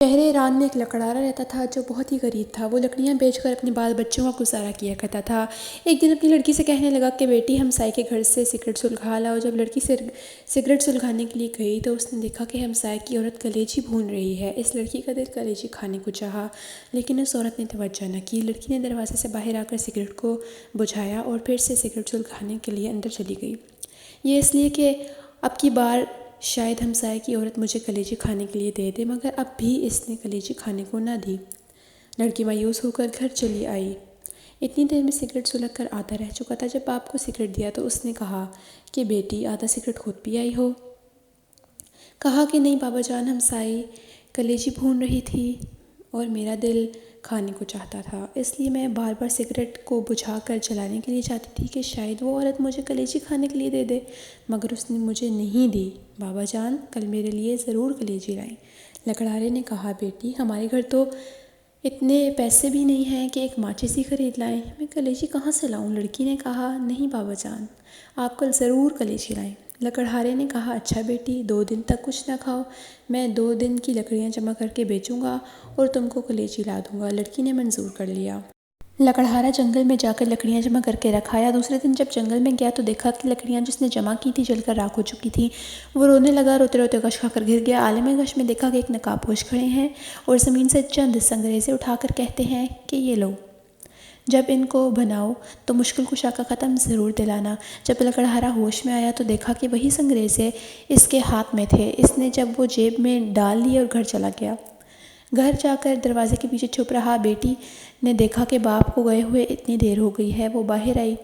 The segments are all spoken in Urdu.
شہر ایران میں ایک لکڑہارا رہتا تھا جو بہت ہی غریب تھا۔ وہ لکڑیاں بیچ کر اپنے بال بچوں کا گزارا کیا کرتا تھا۔ ایک دن اپنی لڑکی سے کہنے لگا کہ بیٹی ہمسائے کے گھر سے سگریٹ سلگا لاؤ۔ جب لڑکی سگریٹ سلگانے کے لیے گئی تو اس نے دیکھا کہ ہمسائے کی عورت کلیجی بھون رہی ہے۔ اس لڑکی کا دل کلیجی کھانے کو چاہا، لیکن اس عورت نے توجہ نہ کی۔ لڑکی نے دروازے سے باہر آ کر سگریٹ کو بجھایا اور پھر سے سگریٹ سلگانے کے لیے اندر چلی گئی۔ یہ اس لیے کہ اب کی بار شاید ہمسائے کی عورت مجھے کلیجی کھانے کے لیے دے دے، مگر اب بھی اس نے کلیجی کھانے کو نہ دی۔ لڑکی مایوس ہو کر گھر چلی آئی۔ اتنی دیر میں سگریٹ سلگ کر آدھا رہ چکا تھا۔ جب باپ کو سگریٹ دیا تو اس نے کہا کہ بیٹی آدھا سگریٹ خود پی آئی ہو؟ کہا کہ نہیں بابا جان، ہمسائے کلیجی بھون رہی تھی اور میرا دل کھانے کو چاہتا تھا، اس لیے میں بار بار سگریٹ کو بجھا کر جلانے کے لیے چاہتی تھی کہ شاید وہ عورت مجھے کلیجی کھانے کے لیے دے دے، مگر اس نے مجھے نہیں دی۔ بابا جان کل میرے لیے ضرور کلیجی لائیں۔ لکڑہارے نے کہا بیٹی ہمارے گھر تو اتنے پیسے بھی نہیں ہیں کہ ایک ماچس ہی خرید لائیں، میں کلیجی کہاں سے لاؤں؟ لڑکی نے کہا نہیں بابا جان، آپ کل ضرور کلیجی لائیں۔ لکڑہارے نے کہا اچھا بیٹی، 2 دن تک کچھ نہ کھاؤ، میں 2 دن کی لکڑیاں جمع کر کے بیچوں گا اور تم کو کلیجی لا دوں گا۔ لڑکی نے منظور کر لیا۔ لکڑہارا جنگل میں جا کر لکڑیاں جمع کر کے رکھ آیا۔ دوسرے دن جب جنگل میں گیا تو دیکھا کہ لکڑیاں جس نے جمع کی تھی جل کر راکھ ہو چکی تھیں۔ وہ رونے لگا، روتے روتے غش کھا کر گر گیا۔ عالم غش میں دیکھا کہ ایک نقاب پوش کھڑے ہیں اور زمین سے چند سنگریزے اٹھا کر کہتے ہیں کہ یہ لو، جب ان کو بناؤ تو مشکل کشا کا ختم ضرور دلانا۔ جب لکڑہارا ہوش میں آیا تو دیکھا کہ وہی سنگریزے اس کے ہاتھ میں تھے۔ اس نے جب وہ جیب میں ڈال لیے اور گھر چلا گیا۔ گھر جا کر دروازے کے پیچھے چھپ رہا۔ بیٹی نے دیکھا کہ باپ کو گئے ہوئے اتنی دیر ہو گئی ہے۔ وہ باہر آئی،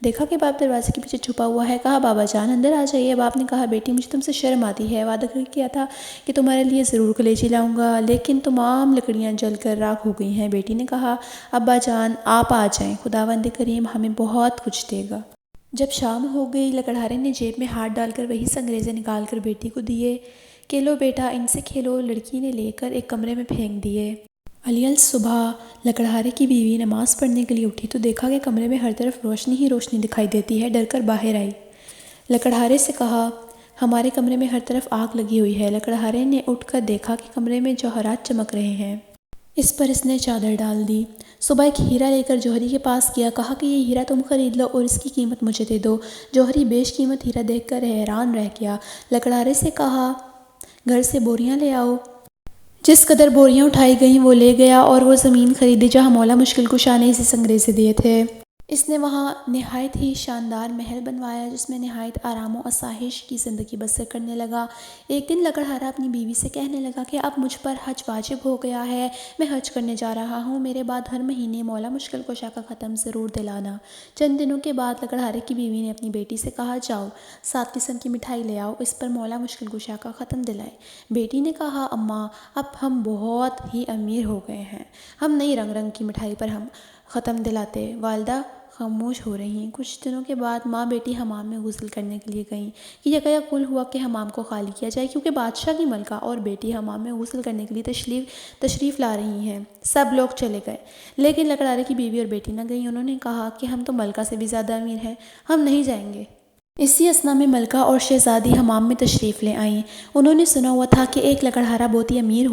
دیکھا کہ باپ دروازے کے پیچھے چھپا ہوا ہے۔ کہا بابا جان اندر آ جائیے۔ باپ نے کہا بیٹی مجھے تم سے شرم آتی ہے، وعدہ کیا تھا کہ تمہارے لیے ضرور کلیجی لاؤں گا، لیکن تمام لکڑیاں جل کر راکھ ہو گئی ہیں۔ بیٹی نے کہا ابا جان آپ آ جائیں، خداوند کریم ہمیں بہت کچھ دے گا۔ جب شام ہو گئی لکڑہارے نے جیب میں ہاتھ ڈال کر وہی سنگریزے نکال کر بیٹی کو دیے کہ لو بیٹا ان سے کھیلو۔ لڑکی نے لے کر ایک کمرے میں پھینک دیے۔ الیل صبح لکڑہارے کی بیوی نماز پڑھنے کے لیے اٹھی تو دیکھا کہ کمرے میں ہر طرف روشنی ہی روشنی دکھائی دیتی ہے۔ ڈر کر باہر آئی، لکڑہارے سے کہا ہمارے کمرے میں ہر طرف آگ لگی ہوئی ہے۔ لکڑہارے نے اٹھ کر دیکھا کہ کمرے میں جوہرات چمک رہے ہیں۔ اس پر اس نے چادر ڈال دی۔ صبح ایک ہیرا لے کر جوہری کے پاس گیا، کہا کہ یہ ہیرا تم خرید لو اور اس کی قیمت مجھے دے دو۔ جوہری بیش قیمت ہیرا دیکھ کر حیران رہ گیا۔ لکڑہارے سے کہا گھر سے بوریاں لے آؤ۔ جس قدر بوریاں اٹھائی گئیں وہ لے گیا اور وہ زمین خریدی جہاں مولا مشکل کشا نے اسے سنگریزے دیے تھے۔ اس نے وہاں نہایت ہی شاندار محل بنوایا جس میں نہایت آرام و آسائش کی زندگی بسر کرنے لگا۔ ایک دن لکڑہارا اپنی بیوی سے کہنے لگا کہ اب مجھ پر حج واجب ہو گیا ہے، میں حج کرنے جا رہا ہوں، میرے بعد ہر مہینے مولا مشکل کشا کا ختم ضرور دلانا۔ چند دنوں کے بعد لکڑہارے کی بیوی نے اپنی بیٹی سے کہا جاؤ 7 قسم کی مٹھائی لے آؤ، اس پر مولا مشکل کشا کا ختم دلائیں۔ بیٹی نے کہا اماں اب ہم بہت ہی امیر ہو گئے ہیں، ہم نئی رنگ رنگ کی مٹھائی پر ہم ختم دلاتے۔ والدہ خاموش ہو رہیں۔ کچھ دنوں کے بعد ماں بیٹی حمام میں غسل کرنے کے لیے گئیں کہ یکایک ہوا کہ حمام کو خالی کیا جائے کیونکہ بادشاہ کی ملکہ اور بیٹی حمام میں غسل کرنے کے لیے تشریف لا رہی ہیں۔ سب لوگ چلے گئے لیکن لکڑہارے کی بیوی اور بیٹی نہ گئیں۔ انہوں نے کہا کہ ہم تو ملکہ سے بھی زیادہ امیر ہیں، ہم نہیں جائیں گے۔ اسی اثنا میں ملکہ اور شہزادی حمام میں تشریف لے آئیں۔ انہوں نے سنا ہوا تھا کہ ایک لکڑہارا بہت ہی امیر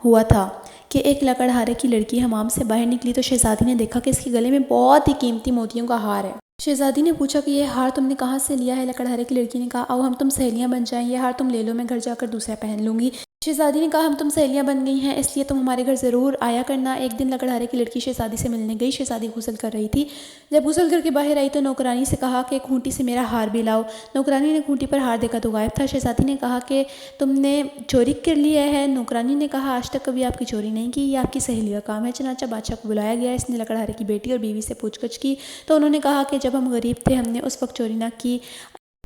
ہوا تھا کہ ایک لکڑہارے کی لڑکی حمام سے باہر نکلی تو شہزادی نے دیکھا کہ اس کے گلے میں بہت ہی قیمتی موتیوں کا ہار ہے۔ شہزادی نے پوچھا کہ یہ ہار تم نے کہاں سے لیا ہے؟ لکڑہارے کی لڑکی نے کہا آؤ ہم تم سہیلیاں بن جائیں، یہ ہار تم لے لو، میں گھر جا کر دوسرا پہن لوں گی۔ شہزادی نے کہا ہم تم سہیلیاں بن گئی ہیں اس لیے تم ہمارے گھر ضرور آیا کرنا۔ ایک دن لکڑہارے کی لڑکی شہزادی سے ملنے گئی۔ شہزادی غسل کر رہی تھی۔ جب غسل کر کے باہر آئی تو نوکرانی سے کہا کہ کھونٹی سے میرا ہار بھی لاؤ۔ نوکرانی نے کھونٹی پر ہار دیکھا تو غائب تھا۔ شہزادی نے کہا کہ تم نے چوری کر لیا ہے؟ نوکرانی نے کہا آج تک کبھی آپ کی چوری نہیں کی، یہ آپ کی سہیلی کا کام ہے۔ چنانچہ بادشاہ کو بلایا گیا۔ اس نے لکڑہارے کی بیٹی اور بیوی سے پوچھ گچھ کی تو انہوں نے کہا کہ جب ہم غریب تھے ہم نے اس وقت چوری نہ کی،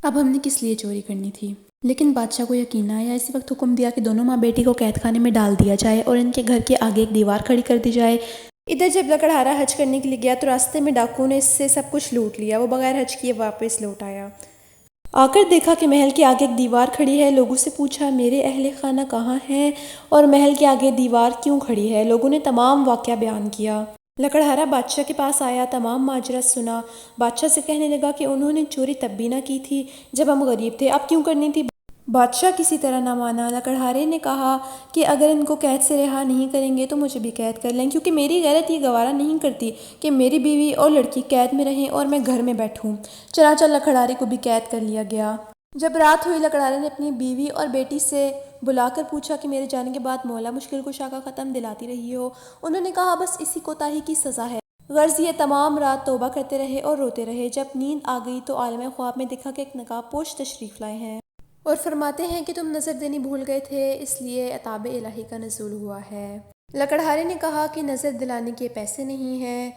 اب ہم نے کس لیے چوری کرنی تھی؟ لیکن بادشاہ کو یقین نہ آیا۔ اسی وقت حکم دیا کہ دونوں ماں بیٹی کو قید خانے میں ڈال دیا جائے اور ان کے گھر کے آگے ایک دیوار کھڑی کر دی جائے۔ ادھر جب لکڑہارا حج کرنے کے لیے گیا تو راستے میں ڈاکوؤں نے اس سے سب کچھ لوٹ لیا۔ وہ بغیر حج کیے واپس لوٹ آیا۔ آ کر دیکھا کہ محل کے آگے ایک دیوار کھڑی ہے۔ لوگوں سے پوچھا میرے اہل خانہ کہاں ہیں اور محل کے آگے دیوار کیوں کھڑی ہے؟ لوگوں نے تمام واقعہ بیان کیا۔ لکڑہارا بادشاہ کے پاس آیا، تمام ماجرا سنا۔ بادشاہ سے کہنے لگا کہ انہوں نے چوری تب بھی نہ کی تھی جب ہم غریب تھے، اب کیوں کرنی تھی؟ بادشاہ کسی طرح نہ مانا۔ لکڑہارے نے کہا کہ اگر ان کو قید سے رہا نہیں کریں گے تو مجھے بھی قید کر لیں، کیونکہ میری غیرت یہ گوارا نہیں کرتی کہ میری بیوی اور لڑکی قید میں رہیں اور میں گھر میں بیٹھوں۔ چنانچہ لکڑہارے کو بھی قید کر لیا گیا۔ جب رات ہوئی، لکڑہارے نے اپنی بیوی اور بیٹی سے بلا کر پوچھا کہ میرے جانے کے بعد مولا مشکل کشا کا ختم دلاتی رہی ہو؟ انہوں نے کہا بس اسی کوتاہی کی سزا ہے۔ غرض یہ تمام رات توبہ کرتے رہے اور روتے رہے۔ جب نیند آ گئی تو عالم خواب میں دیکھا کہ ایک نقاب پوش تشریف لائے ہیں اور فرماتے ہیں کہ تم نظر دینی بھول گئے تھے، اس لیے عتاب الہی کا نزول ہوا ہے۔ لکڑہارے نے کہا کہ نظر دلانے کے پیسے نہیں ہیں۔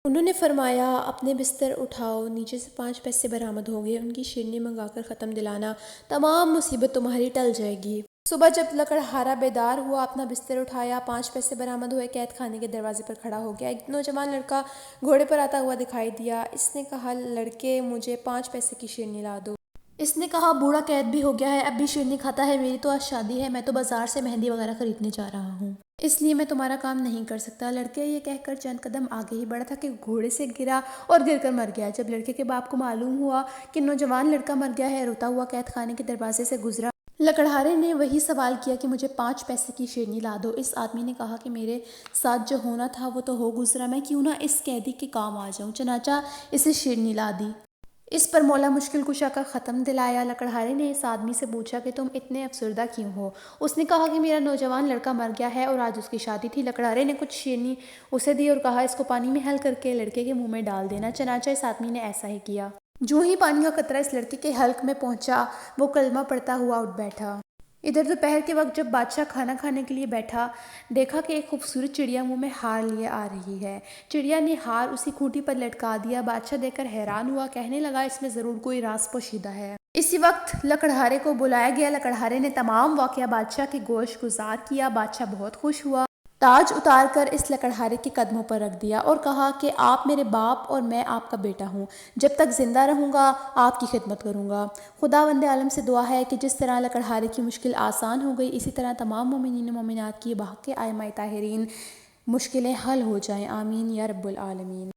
انہوں نے فرمایا اپنے بستر اٹھاؤ، نیچے سے 5 پیسے برآمد ہوں گے، ان کی شیرنی منگا کر ختم دلانا، تمام مصیبت تمہاری ٹل جائے گی۔ صبح جب لکڑہارا بیدار ہوا، اپنا بستر اٹھایا، 5 پیسے برآمد ہوئے، قید خانے کے دروازے پر کھڑا ہو گیا۔ ایک نوجوان لڑکا گھوڑے پر آتا ہوا دکھائی دیا۔ اس نے کہا لڑکے مجھے 5 پیسے کی شیرنی لا دو۔ اس نے کہا بوڑھا قید بھی ہو گیا ہے، اب بھی شیرنی کھاتا ہے، میری تو آج شادی ہے، میں تو بازار سے مہندی وغیرہ خریدنے جا رہا ہوں، اس لیے میں تمہارا کام نہیں کر سکتا۔ لڑکے یہ کہہ کر چند قدم آگے ہی بڑھا تھا کہ گھوڑے سے گرا اور گر کر مر گیا۔ جب لڑکے کے باپ کو معلوم ہوا کہ نوجوان لڑکا مر گیا ہے، روتا ہوا قید خانے کے دروازے سے گزرا۔ لکڑہارے نے وہی سوال کیا کہ مجھے 5 پیسے کی شیرنی لا دو۔ اس آدمی نے کہا کہ میرے ساتھ جو ہونا تھا وہ تو ہو گزرا، میں کیوں نہ اس قیدی کے کام آ جاؤں۔ چنانچہ اسے شیرنی لا دی۔ اس پر مولا مشکل کشا کا ختم دلایا۔ لکڑہارے نے اس آدمی سے پوچھا کہ تم اتنے افسردہ کیوں ہو؟ اس نے کہا کہ میرا نوجوان لڑکا مر گیا ہے اور آج اس کی شادی تھی۔ لکڑہارے نے کچھ شیرنی اسے دی اور کہا اس کو پانی میں حل کر کے لڑکے کے منہ میں ڈال دینا۔ چنانچہ اس آدمی نے ایسا ہی کیا۔ جو ہی پانی کا قطرہ اس لڑکے کے حلق میں پہنچا، وہ کلمہ پڑھتا ہوا اٹھ بیٹھا۔ ادھر دوپہر کے وقت جب بادشاہ کھانا کھانے کے لیے بیٹھا، دیکھا کہ ایک خوبصورت چڑیا منہ میں ہار لیے آ رہی ہے۔ چڑیا نے ہار اسی کھوٹی پر لٹکا دیا۔ بادشاہ دیکھ کر حیران ہوا، کہنے لگا اس میں ضرور کوئی راز پوشیدہ ہے۔ اسی وقت لکڑہارے کو بلایا گیا۔ لکڑہارے نے تمام واقعہ بادشاہ کے گوش گزار کیا۔ بادشاہ بہت خوش ہوا۔ تاج اتار کر اس لکڑہارے کے قدموں پر رکھ دیا اور کہا کہ آپ میرے باپ اور میں آپ کا بیٹا ہوں، جب تک زندہ رہوں گا آپ کی خدمت کروں گا۔ خداوند عالم سے دعا ہے کہ جس طرح لکڑہارے کی مشکل آسان ہو گئی، اسی طرح تمام مومنین و مومنات کی بحق ائمہ طاہرین مشکلیں حل ہو جائیں، آمین یا رب العالمین۔